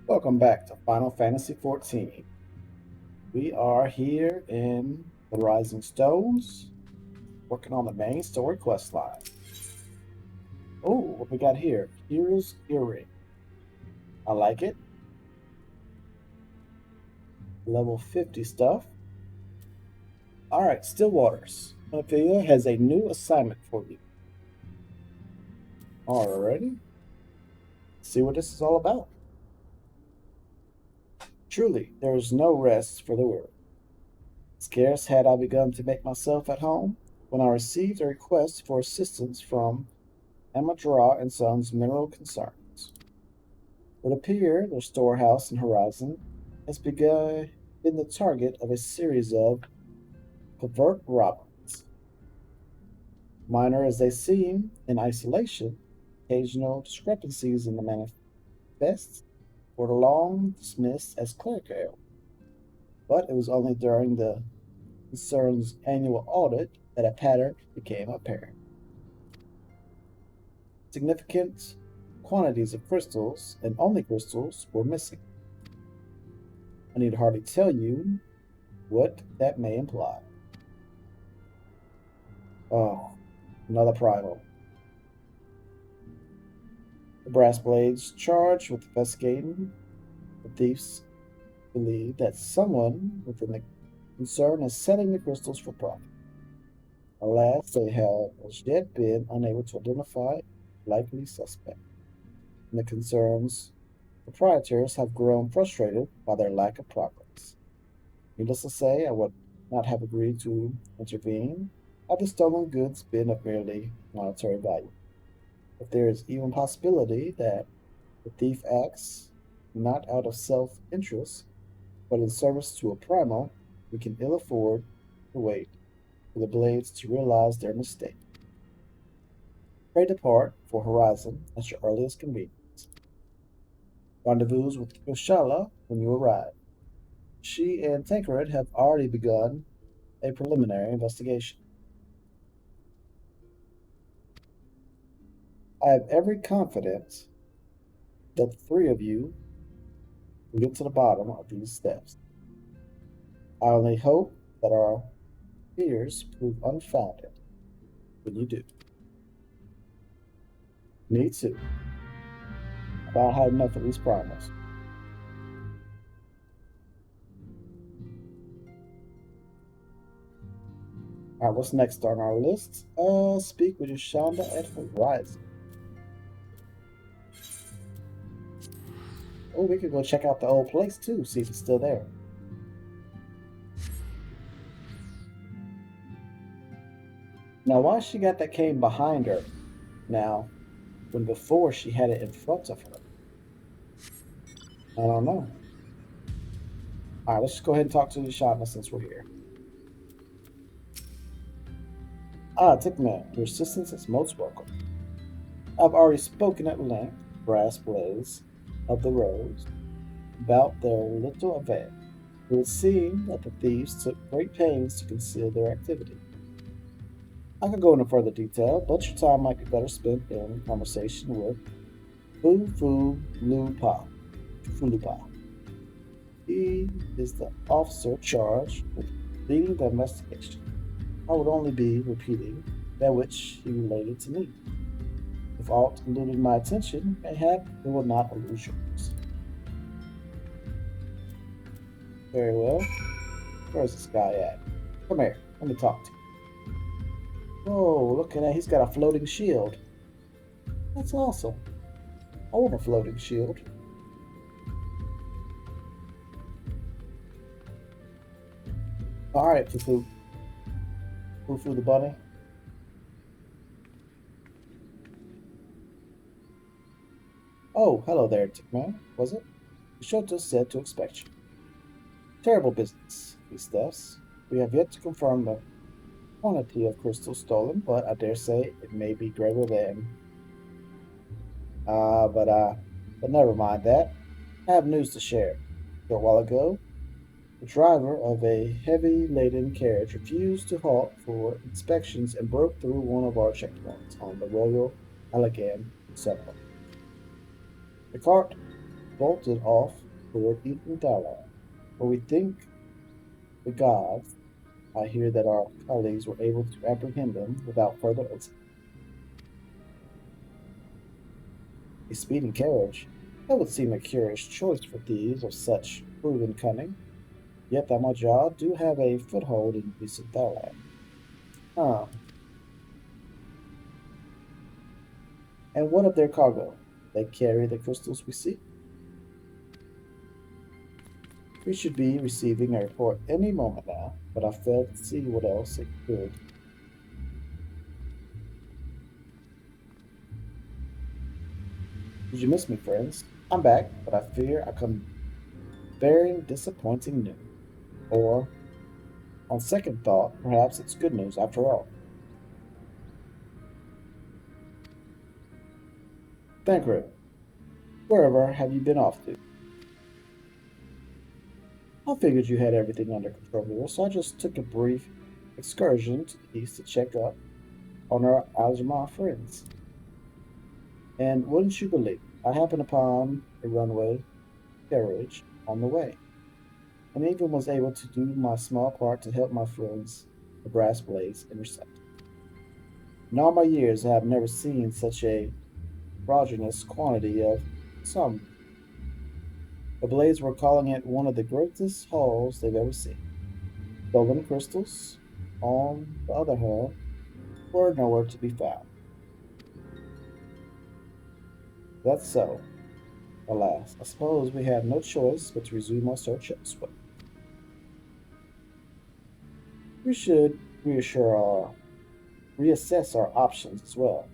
Welcome back to Final Fantasy XIV. We are here in the Rising Stones, working on the main story quest line. Oh, what we got here? Hero's Earring. I like it. Level 50 stuff. Alright, Stillwaters. Ophelia has a new assignment for you. Alrighty. See what this is all about. Truly, there is no rest for the weary. Scarce had I begun to make myself at home when I received a request for assistance from Amadra and Sons Mineral Concerns. It would appear their storehouse in Horizon has been the target of a series of covert robberies. Minor as they seem in isolation, occasional discrepancies in the manifests were long dismissed as clerical, but it was only during the concern's annual audit that a pattern became apparent. Significant quantities of crystals, and only crystals, were missing. I need hardly tell you what that may imply. Oh, another primal. The brass blades charged with investigating the thieves believe that someone within the concern is selling the crystals for profit. Alas, they have as yet been unable to identify a likely suspect. And the concern's proprietors have grown frustrated by their lack of progress. Needless to say, I would not have agreed to intervene had the stolen goods been of merely monetary value. If there is even possibility that the thief acts not out of self-interest, but in service to a primal, we can ill afford to wait for the blades to realize their mistake. Pray depart for Horizon at your earliest convenience. Rendezvous with Koshala when you arrive. She and Tancred have already begun a preliminary investigation. I have every confidence that the three of you will get to the bottom of these steps. I only hope that our fears prove unfounded when you do. Me too. About had enough of these primals. Alright, what's next on our list? Speak with Shonda at Horizon. Oh, we could go check out the old place too, see if it's still there. Now, why she got that cane behind her now, when before she had it in front of her? I don't know. Alright, let's just go ahead and talk to Shonda since we're here. Tickman, your assistance is most welcome. I've already spoken at length, Brass Blaze of the Rose, about their little event. It would seem that the thieves took great pains to conceal their activity. I could go into further detail, but your time might be better spent in conversation with Fu Lupa. Fulupa. He is the officer charged with leading the investigation. I would only be repeating that which he related to me. If aught eluded my attention, mayhap it will not elude yours. Very well. Where's this guy at? Come here. Let me talk to you. Oh, look at that. He's got a floating shield. That's awesome. I want a floating shield. Alright, Fufu. Fufu the bunny. Oh, hello there, Tickman. Was it? The show just said to expect you. Terrible business, these thefts. We have yet to confirm the quantity of crystals stolen, but I dare say it may be greater than. Uh, but uh, but never mind that. I have news to share. A short while ago, the driver of a heavy laden carriage refused to halt for inspections and broke through one of our checkpoints on the Royal Allegan settlement. The cart bolted off toward Eastern Thailand, where we think the gods. I hear that our colleagues were able to apprehend them without further incident. A speeding carriage. That would seem a curious choice for thieves of such proven cunning. Yet the Majah do have a foothold in recent Thailand. Huh. And what of their cargo? They carry the crystals we seek. We should be receiving a report any moment now, but I failed to see what else it could. Did you miss me, friends? I'm back, but I fear I come bearing disappointing news. Or, on second thought, perhaps it's good news after all. Thancred, wherever have you been off to? I figured you had everything under control here, so I just took a brief excursion to the east to check up on our Algernon friends. And wouldn't you believe, I happened upon a runway carriage on the way, and even was able to do my small part to help my friends, the brass blades, intercept. In all my years, I have never seen such a prodigious quantity of some. The blades were calling it one of the greatest hauls they've ever seen. Golden crystals, on the other hand, were nowhere to be found. That's so. Alas, I suppose we had no choice but to resume our search elsewhere. We should reassess our options as well.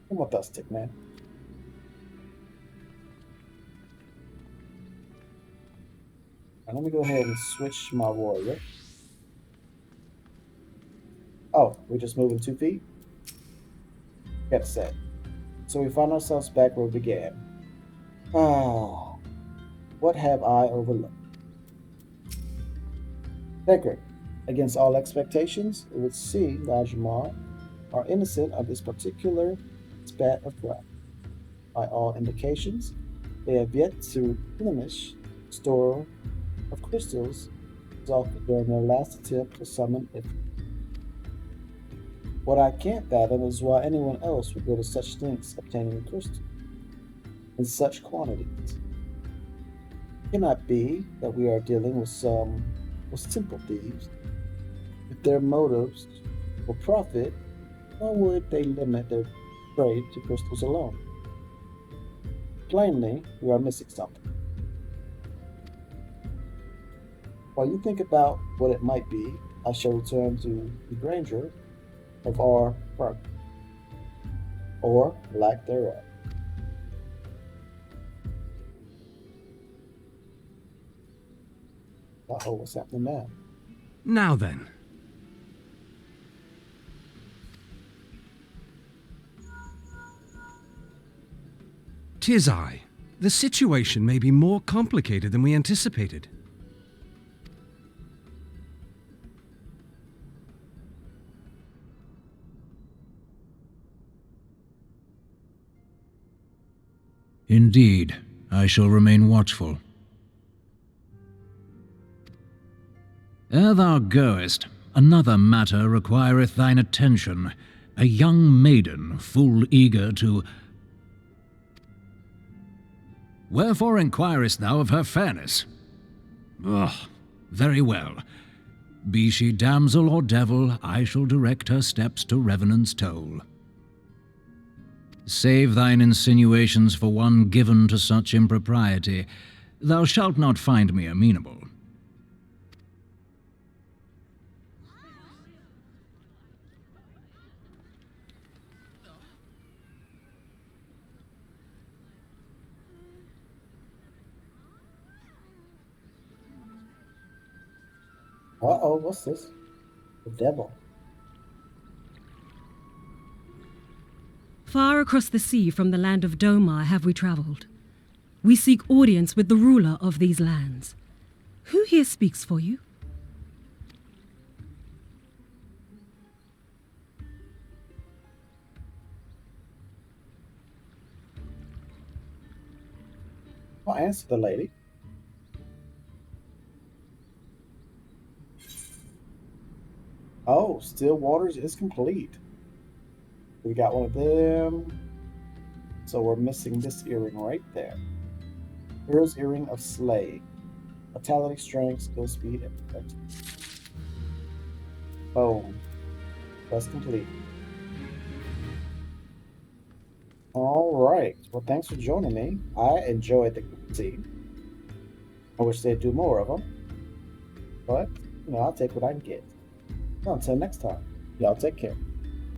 Come with us, Tickman. Now, let me go ahead and switch my warrior. Oh, we're just moving 2 feet? Get set. So we find ourselves back where we began. Ah, what have I overlooked? Deckard, against all expectations, it would seem the Ajamar are innocent of this particular spat of crime. By all indications, they have yet to replenish the store of crystals exhausted during their last attempt to summon it. What I can't fathom is why anyone else would go to such lengths obtaining a crystal in such quantities. It cannot be that we are dealing with simple thieves. If their motives were profit, why would they limit their trade to crystals alone? Plainly, we are missing something. While you think about what it might be, I shall return to the grandeur of our work, or lack thereof. Uh-oh, what's happening now? Now then. Tis I. The situation may be more complicated than we anticipated. Indeed, I shall remain watchful. Ere thou goest, another matter requireth thine attention. A young maiden, full eager to... Wherefore inquirest thou of her fairness? Very well. Be she damsel or devil, I shall direct her steps to Revenant's toll. Save thine insinuations for one given to such impropriety. Thou shalt not find me amenable. Uh-oh, what's this? The devil. Far across the sea from the land of Domar have we travelled. We seek audience with the ruler of these lands. Who here speaks for you? Why answer the lady. Oh, Still Waters is complete. We got one of them. So we're missing this earring right there. Hero's Earring of Slay. Vitality, Strength, Skill, Speed, and Protection. Boom. Quest complete. Alright. Well, thanks for joining me. I enjoyed the scene. I wish they'd do more of them. But, I'll take what I can get. Until next time, y'all take care.